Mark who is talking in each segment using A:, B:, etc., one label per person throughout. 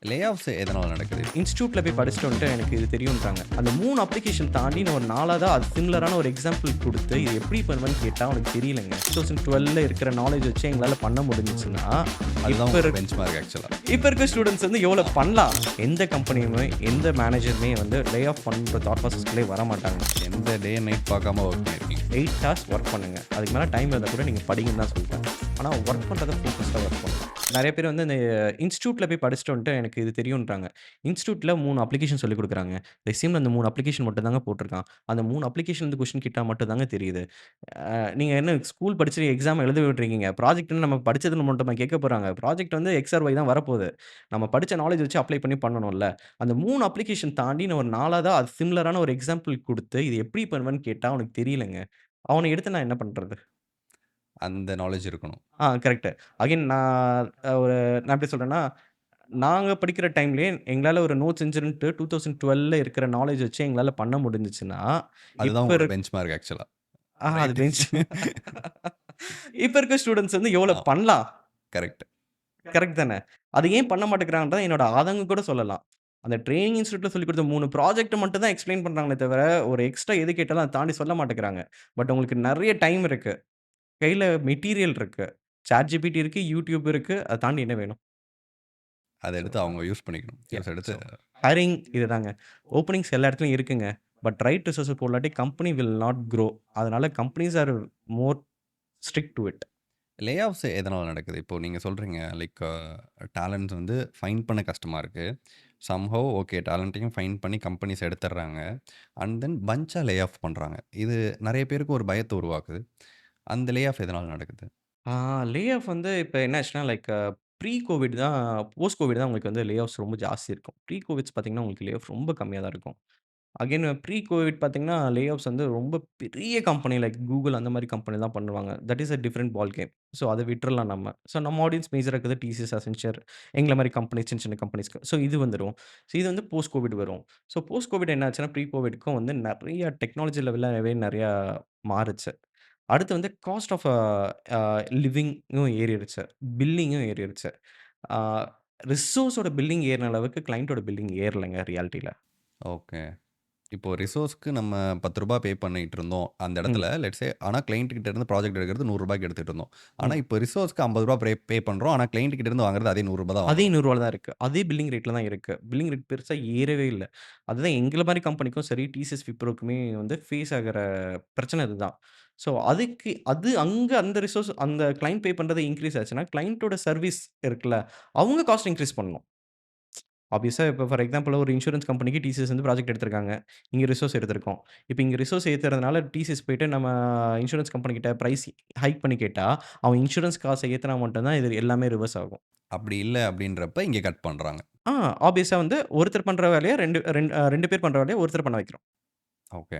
A: லே of எதனால நடக்குது?
B: இன்ஸ்டிடியூட்ல போய் படிச்சுட்டு வந்துட்டு எனக்கு இது தெரியுன்றாங்க. அந்த 3 அப்ளிகேஷன் தாண்டி நான் ஒரு 4வதா அது சிமிலரான ஒரு எக்ஸாம்பிள் குடுத்து, இது எப்படி பண்ணுவேன்னு கேட்டா அவனுக்கு தெரியலங்க. 2012ல இருக்கிற நாலேட்ஜ் வச்சு எங்களால பண்ண முடிஞ்சுச்சுன்னா,
A: அதுதான்
B: இப்ப
A: உங்க
B: இருக்
A: பெஞ்ச்மார்க் ஆக்சுவலா.
B: இப்ப இருக்க ஸ்டூடண்ட்ஸ் வந்து எவ்வளோ பண்ணலாம்? எந்த கம்பெனியுமே, எந்த மேனேஜருமே வந்து லே ஆஃப் பண்ற தாட் ப்ராசஸ்க்குள்ளே வரமாட்டாங்க.
A: எந்த டே நைட் பார்க்காம வொர்க் பண்ணியிருக்கீங்க.
B: 8 ஹார்ஸ் ஒர்க் பண்ணுங்க. அதுக்கு மேல டைம் இருந்தா கூட நீங்க படிங்கன்னு தான் சொல்வேன். ஆனா ஒர்க் பண்றத ஃபோக்கஸ்டா ஒர்க் பண்ணணும். நெறைய பேர் வந்து இந்த இன்ஸ்டிடியூட்ல போய் படிச்சுட்டு வந்துட்டு எனக்கு இது தெரியுன்றாங்க. இன்ஸ்டிடியூட்ல 3 அப்ளிகேஷன் சொல்லிக் குடுக்குறாங்க. ரெஸ்யூம்ல அந்த 3 அப்ளிகேஷன் மட்டும் தாங்க போட்டுருக்கான். அந்த 3 அப்ளிகேஷன் வந்து கொஸ்டின் கேட்டா மட்டும் தாங்க தெரியுது. நீங்க என்ன ஸ்கூல் படிச்சு எக்ஸாம் எழுத விட்டுருக்கீங்க. ப்ராஜெக்ட்ன்னு நம்ம படிச்சதுல மட்டுமா கேட்க போறாங்க. ப்ராஜெக்ட் வந்து எக்ஸ் ஆர் ஒய் தான் வரப்போது. நம்ம படிச்ச நாலேட்ஜ் வச்சு அப்ளை பண்ணி பண்ணணும்ல. அந்த 3 அப்ளிகேஷன் தாண்டி நான் ஒரு 4வதா அது சிமிலரான ஒரு எக்ஸாம்பிள் குடுத்து, இது எப்படி பண்ணுவேன்னு கேட்டா அவனுக்கு தெரியலங்க. அவன எடுத்து நான் என்ன பண்றது?
A: அந்த நாலேட்ஜ் இருக்கணும்.
B: கரெக்ட்டு. அகைன் நான் எப்படி சொல்றேன்னா, நாங்க படிக்கிற டைம்லயே எங்களால ஒரு நோட்ஸ் இன்சிடென்ட் 2012ல இருக்கிற நாலேட்ஜ் வச்சு எங்களால பண்ண முடிஞ்சுச்சுன்னா,
A: அதுதான்
B: இப்ப
A: உங்களோட
B: இருக்
A: பெஞ்ச்மார்க் ஆக்சுவலா.
B: அது
A: ரைட்.
B: பெஞ்ச் இப்ப இருக்க ஸ்டூடண்ட்ஸ் வந்து எவ்வளோ
A: ஆ
B: பண்ணலாம்?
A: கரெக்ட்.
B: கரெக்ட் தானே? அது ஏன் பண்ண மாட்டேங்கிறாங்கன்றது என்னோட ஆதங்கம் கூட சொல்லலாம். அந்த ட்ரெய்னிங் இன்ஸ்டிடியூட்ல சொல்லிக் குடுத்த 3 ப்ராஜெக்ட் மட்டும் தான் எக்ஸ்ப்ளைன் பண்றாங்களே தவிர, ஒரு எக்ஸ்ட்ரா எது கேட்டாலும் அத தாண்டி சொல்ல மாட்டேங்கிறாங்க. பட் உங்களுக்கு நெறைய டைம் இருக்கு. கையில மெட்டீரியல் இருக்கு. ChatGPT இருக்கு, YouTube இருக்கு. அத தாண்டி என்ன வேணும்?
A: அத
B: ஸோ
A: எடுத்து அவங்க யூஸ் பண்ணிக்கணும்.
B: யாஹ்
A: யூஸ் எடுத்து
B: ஸோ ஹைரிங் இதுதாங்க. ஓப்பனிங்ஸ் எல்லா இடத்துலயும் இருக்குங்க. பட் ரைட் ரிசோர்ஸ் போடாட்டி கம்பெனி வில் நாட் குரோ. அதனால companies are more strict to it.
A: Layoffs எதனால நடக்குது? இப்போ நீங்க சொல்றீங்க லைக் டேலண்ட்ஸ் வந்து ஃபைண்ட் பண்ண கஷ்டமா இருக்கு. சம்ஹவ் ஓகே டேலண்ட்டையும் ஃபைண்ட் பண்ணி கம்பெனிஸ் எடுத்துடுறாங்க. அண்ட் தென் பன்ச்சா லே ஆஃப் பண்றாங்க. இது நெறைய பேருக்கு ஒரு பயத்த உருவாக்குது. அந்த லே ஆஃப் எதனால நடக்குது?
B: ஆ லே ஆஃப் வந்து இப்ப என்ன ஆச்சுன்னா, லைக் ப்ரீ கோவிட் தான் போஸ்ட் கோவிட் தான் உங்களுக்கு வந்து லே ஆஃப்ஸ் ரொம்ப ஜாஸ்தி இருக்கும். ப்ரீ கோவிட்ஸ் பார்த்தீங்கன்னா, உங்களுக்கு லே ஆஃப் ரொம்ப கம்மியா தான் இருக்கும். அகைன் ப்ரீ கோவிட் பார்த்தீங்கன்னா, லே ஆஃப்ஸ் வந்து ரொம்ப பெரிய கம்பெனி லைக் Google அந்த மாரி கம்பெனி தான் பண்ணுவாங்க. That is a different ball game. So அத விட்டுறலாம் நம்ம. ஸோ நம்ம ஆடியன்ஸ் மேஜரா இருக்கிறது டிசிஎஸ், அசென்ச்சர் எங்கள மாரி கம்பெனி சின்ன சின்ன கம்பெனிஸ்க்கு. ஸோ இது வந்துரும். ஸோ இது வந்து போஸ்ட் கோவிட் வரும். ஸோ போஸ்ட் கோவிட் என்ன ஆச்சுன்னா, ப்ரீ கோவிட்க்கும் வந்து நெறைய டெக்னாலஜி லெவல்லவே நெறையா மாறுச்சு. அடுத்து வந்து காஸ்ட் ஆஃப் அ லிவிங்கும் ஏறிருச்சு. பில்லிங்கும் ஏறிருச்சு. ஆ ரிசோர்ஸோட பில்லிங் ஏறுன அளவுக்கு கிளையன்ட்டோட பில்லிங் ஏறலங்க ரியாலிட்டில.
A: ஓகே. இப்போ ரிசோர்ஸ்க்கு நம்ம ரூ. 10 பே பண்ணிட்டு இருந்தோம். அந்த இடத்துல
B: ம்,
A: லெட்ஸ் சே ஆனா கிளையன்ட் கிட்ட இருந்து ப்ராஜெக்ட் எடுக்கிறது ரூ. 100க்கு எடுத்துட்டு இருந்தோம். ஆனா
B: ம்.
A: இப்போ ரிசோர்ஸ்க்கு ரூ. 50 பே பண்றோம். ஆனா கிளையன்ட் கிட்ட இருந்து வாங்குறது அதே ரூ. 100 தான்
B: அதே
A: வாங்குறோம்.
B: ரூ. 100 தான் இருக்கு. அதே பில்லிங் ரேட்ல தான் இருக்கு. பில்லிங் ரேட் பெருசா ஏறவே இல்ல. அதுதான் எங்கள மாரி கம்பெனிக்கும் சரி, டிசிஎஸ், விப்ரோக்குமே வந்து ஃபேஸ் ஆகுற பிரச்சனை இதுதான். ஸோ அதுக்கு அங்க அந்த ரிசோர்ஸ் அந்த கிளையன்ட் பே பண்றது இன்கிரீஸ் ஆச்சுன்னா, கிளையன்ட்டோட சர்விஸ் இருக்குல்ல, அவங்க காஸ்ட் இன்கிரீஸ் பண்ணணும். ஆப்வியஸா இப்ப ஃபார் எக்ஸாம்பிள் ஒரு இன்சூரன்ஸ் கம்பெனிக்கு டிசிஎஸ் வந்து ப்ராஜெக்ட் எடுத்திருக்காங்க. இங்க ரிசோர்ஸ் எடுத்திருக்கோம். இப்ப இங்க ரிசோர்ஸ் ஏத்துறதுனால டிசிஎஸ் போயிட்டு நம்ம இன்சூரன்ஸ் கம்பெனி கிட்ட பிரைஸ் ஹைக் பண்ணி கேட்டா, அவன் இன்சூரன்ஸ் காச ஏத்துனா மட்டும் தான் இது எல்லாமே ரிவர்ஸ் ஆகும்.
A: அப்படி இல்ல அப்படின்றப்ப இங்க கட் பண்றாங்க.
B: ஆ ஆப்வியஸா வந்து ஒருத்தர் பண்ற வேலைய 2 பேர் பண்ற வேலைய ஒருத்தர் பண்ண வைக்கிறோம்.
A: ஓகே.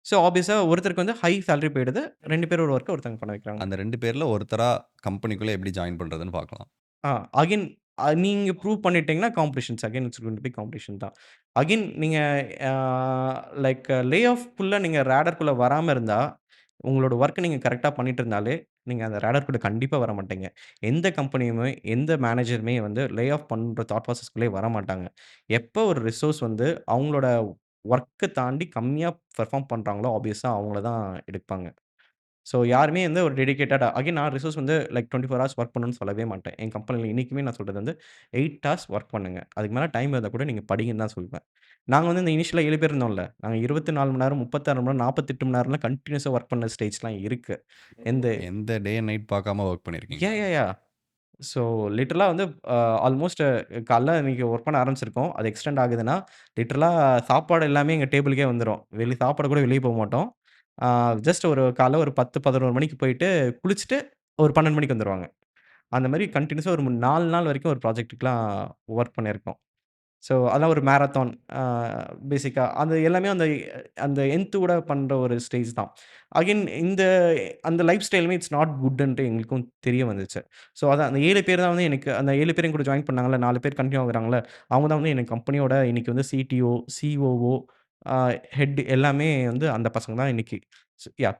B: ஸோ ஆப்வியஸா ஒருத்தருக்கு வந்து ஹை சேலரி போயிடுது. 2 பேரோட ஒர்க்க ஒருத்தங்க பண்ண வைக்கிறாங்க.
A: அந்த 2 பேர்ல ஒருத்தரா கம்பெனிக்குள்ள எப்படி ஜாயின் பண்றதுன்னு பார்க்கலாம்.
B: ஆ அகைன் நீங்க ப்ரூவ் பண்ணிட்டீங்கன்னா competitions again it's going to be competition தான். அகைன் நீங்க ஆ லைக் லே ஆஃப்க்குள்ள நீங்க ரேடர்க்குள்ள வராம இருந்தா, உங்களோட வொர்க்க நீங்க கரெக்ட்டா பண்ணிட்டு இருந்தாலே, நீங்க அந்த ரேடர்க்குள்ள கண்டிப்பா வரமாட்டீங்க. எந்த கம்பெனியுமே, எந்த மேனேஜருமே வந்து லே ஆஃப் பண்ற தாட் ப்ராசஸ்க்குள்ளயே வரமாட்டாங்க. எப்போ ஒரு ரிசோர்ஸ் வந்து அவங்களோட வொர்க்க தாண்டி கம்மியா பெர்ஃபார்ம் பண்றாங்களோ, ஆப்வியஸா அவங்கள தான் எடுப்பாங்க. ஸோ யாருமே வந்து ஒரு டெடிகேட்டடா அகைன் நான் ரிசோர்ஸ் வந்து லைக் 24 ஹார்ஸ் வொர்க் பண்ணணும்னு சொல்லவே மாட்டேன். என் கம்பெனில இன்னைக்குமே நான் சொல்றது வந்து 8 ஹார்ஸ் வொர்க் பண்ணுங்க. அதுக்கு மேல டைம் இருந்தா கூட நீங்க படிங்கன்னு தான் சொல்வேன். நாங்க வந்து இந்த இனிஷியலா 7 பேர் இருந்தோம்ல. நாங்க 24 மணி நேரம், 36 மணி நேரம், 48 மணி நேரம்லாம் கன்டினியூஸா வொர்க் பண்ண ஸ்டேஜ்லாம் இருக்கு. எந்த
A: எந்த டே அண்ட் நைட் பார்க்காம வொர்க் பண்ணியிருக்கீங்க.
B: யாஹ்! ஸோ லிட்டரலா வந்து ஆல்மோஸ்ட் காலைல இன்னைக்கு வொர்க் பண்ண ஆரம்பிச்சிருக்கோம். அது எக்ஸ்டெண்ட் ஆகுதுன்னா, லிட்டரலா சாப்பாடு எல்லாமே எங்க டேபிளுக்கே வந்துரும். சாப்பாட கூட வெளிய போமாட்டோம். ஆ ஜஸ்ட் ஒரு காலைல ஒரு 10, 11 மணிக்கு போயிட்டு குளிச்சுட்டு ஒரு 12 மணிக்கு வந்துருவாங்க. அந்த மாரி கன்டினியூஸா ஒரு 4 நாள் வரைக்கும் ஒரு ப்ராஜெக்ட்டுக்குலாம் வொர்க் பண்ணியிருக்கோம். ஸோ அதெல்லாம் ஒரு மேரத்தான் பேசிக்கா அது எல்லாமே அந்த அந்த என்த்தோட பண்ற ஒரு ஸ்டேஜ் தான். அகைன் அந்த லைஃப் ஸ்டைலுமே இட்ஸ் நாட் குட்ன்ட்டு எங்களுக்கும் தெரிய வந்துச்சு. ஸோ அதான் அந்த 7 பேர் தான் வந்து எனக்கு அந்த 7 பேர் என் கூட ஜாயின் பண்ணாங்கல்ல, 4 பேர் கன்டின்யூ ஆகுறாங்கல்ல, அவங்க தான் வந்து எனக்கு கம்பெனியோட இன்னைக்கு வந்து சிடிஓ, சிஓஓ, ஆ ஹெட் எல்லாமே வந்து அந்த பசங்க தான் இன்னைக்கு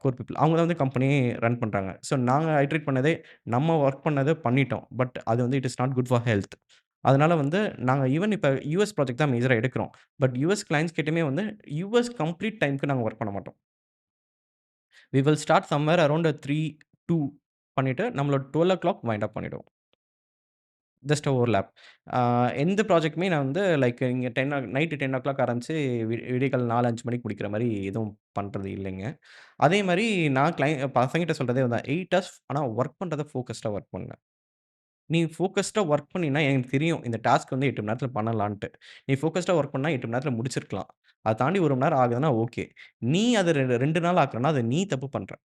B: கோர் பீப்பிள். அவங்க தான் வந்து கம்பெனியே ரன் பண்றாங்க. ஸோ நாங்க ஐட்ரேட் பண்ணதே நம்ம வொர்க் பண்ணத பண்ணிட்டோம். பட் அது வந்து it is not good for health. அதனால வந்து நாங்க ஈவன் இப்ப யுஎஸ் ப்ராஜெக்ட் தான் மேஜரா எடுக்கிறோம். பட் யுஎஸ் கிளையண்ட்ஸ் கிட்டயுமே வந்து யுஎஸ் கம்ப்ளீட் டைம்க்கு நாங்க வொர்க் பண்ண மாட்டோம். We will start somewhere around 3, 2 பண்ணிட்டு நம்மளோட 12:00 வைண்ட் அப் பண்ணிடுவோம். Just overlap. ஆ எந்த ப்ராஜெக்ட்டுமே நான் வந்து லைக் இங்க 10 நைட் 10:00 ஆரம்பிச்சு விடியகாலை 4, 5 மணிக்கு முடிக்கிற மாரி எதுவும் பண்றது இல்லைங்க. அதே மாரி நான் பசங்ககிட்ட சொல்றதே அதான் 8 ஹார்ஸ் ஆனா வொர்க் பண்றத ஃபோகஸ்டா வொர்க் பண்ணுங்க. நீ ஃபோகஸ்டா வொர்க் பண்ணீன்னா, எனக்கு தெரியும் இந்த டாஸ்க் வந்து 8 மணி நேரத்தில பண்ணலான்ட்டு. நீ ஃபோகஸ்டா வொர்க் பண்ணா 8 மணி நேரத்தில முடிச்சிருக்கலாம். அத தாண்டி 1 மணி நேரம் ஆகுதுன்னா ஓகே. நீ அத 2 நாள் ஆக்குறன்னா, அத நீ தப்பு பண்ற.